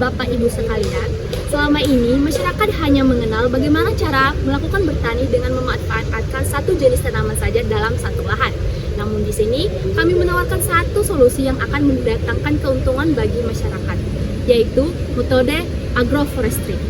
Bapak Ibu sekalian, selama ini masyarakat hanya mengenal bagaimana cara melakukan bertani dengan memanfaatkan satu jenis tanaman saja dalam satu lahan. Namun di sini kami menawarkan satu solusi yang akan mendatangkan keuntungan bagi masyarakat, yaitu metode agroforestry.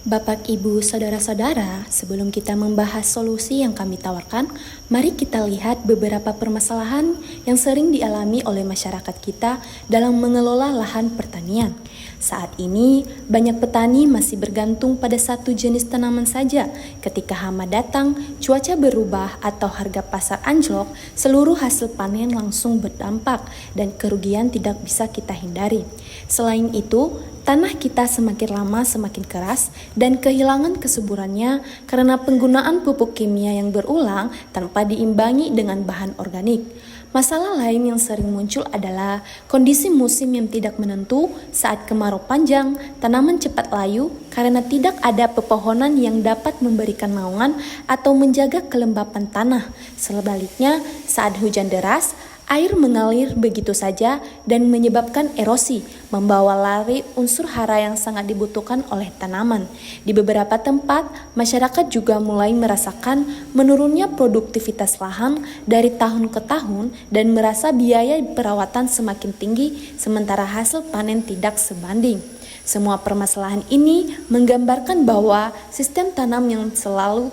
Bapak, Ibu, Saudara-saudara, sebelum kita membahas solusi yang kami tawarkan, mari kita lihat beberapa permasalahan yang sering dialami oleh masyarakat kita dalam mengelola lahan pertanian. Saat ini, banyak petani masih bergantung pada satu jenis tanaman saja. Ketika hama datang, cuaca berubah, atau harga pasar anjlok, seluruh hasil panen langsung berdampak dan kerugian tidak bisa kita hindari. Selain itu, tanah kita semakin lama semakin keras dan kehilangan kesuburannya karena penggunaan pupuk kimia yang berulang tanpa diimbangi dengan bahan organik. Masalah lain yang sering muncul adalah kondisi musim yang tidak menentu. Saat kemarau panjang, tanaman cepat layu karena tidak ada pepohonan yang dapat memberikan naungan atau menjaga kelembapan tanah. Sebaliknya, saat hujan deras, air mengalir begitu saja dan menyebabkan erosi, membawa lari unsur hara yang sangat dibutuhkan oleh tanaman. Di beberapa tempat, masyarakat juga mulai merasakan menurunnya produktivitas lahan dari tahun ke tahun dan merasa biaya perawatan semakin tinggi sementara hasil panen tidak sebanding. Semua permasalahan ini menggambarkan bahwa sistem tanam yang terlalu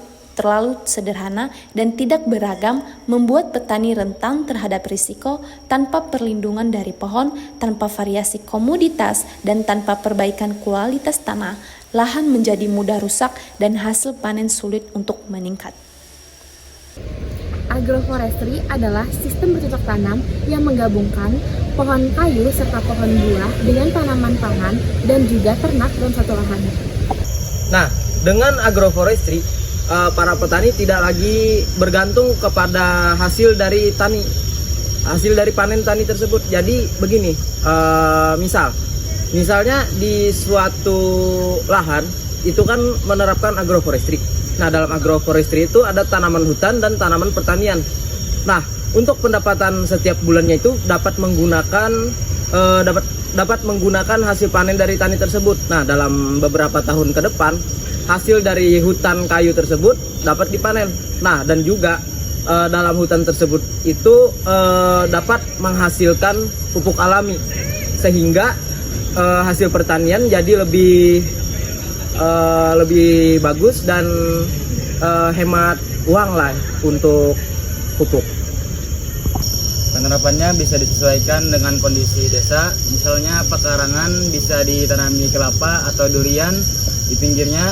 sederhana dan tidak beragam membuat petani rentan terhadap risiko. Tanpa perlindungan dari pohon, tanpa variasi komoditas, dan tanpa perbaikan kualitas tanah, lahan menjadi mudah rusak dan hasil panen sulit untuk meningkat. Agroforestry adalah sistem bercocok tanam yang menggabungkan pohon kayu serta pohon buah dengan tanaman pangan dan juga ternak dalam satu lahan. Nah, dengan agroforestry, para petani tidak lagi bergantung kepada hasil dari panen tani tersebut. Jadi begini, misalnya di suatu lahan itu kan menerapkan agroforestry. Nah, dalam agroforestry itu ada tanaman hutan dan tanaman pertanian. Nah, untuk pendapatan setiap bulannya itu dapat menggunakan hasil panen dari tani tersebut. Nah, dalam beberapa tahun ke depan, hasil dari hutan kayu tersebut dapat dipanen. Nah, dan juga dalam hutan tersebut itu dapat menghasilkan pupuk alami, sehingga hasil pertanian jadi lebih bagus dan hemat uang lah untuk pupuk. Penerapannya bisa disesuaikan dengan kondisi desa. Misalnya pekarangan bisa ditanami kelapa atau durian di pinggirnya.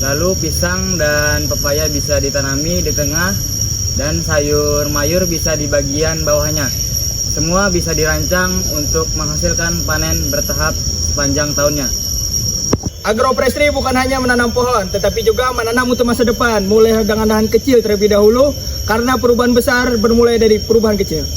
Lalu pisang dan pepaya bisa ditanami di tengah dan sayur mayur bisa di bagian bawahnya. Semua bisa dirancang untuk menghasilkan panen bertahap sepanjang tahunnya. Agroforestry bukan hanya menanam pohon, tetapi juga menanam untuk masa depan, mulai dengan lahan kecil terlebih dahulu, karena perubahan besar bermulai dari perubahan kecil.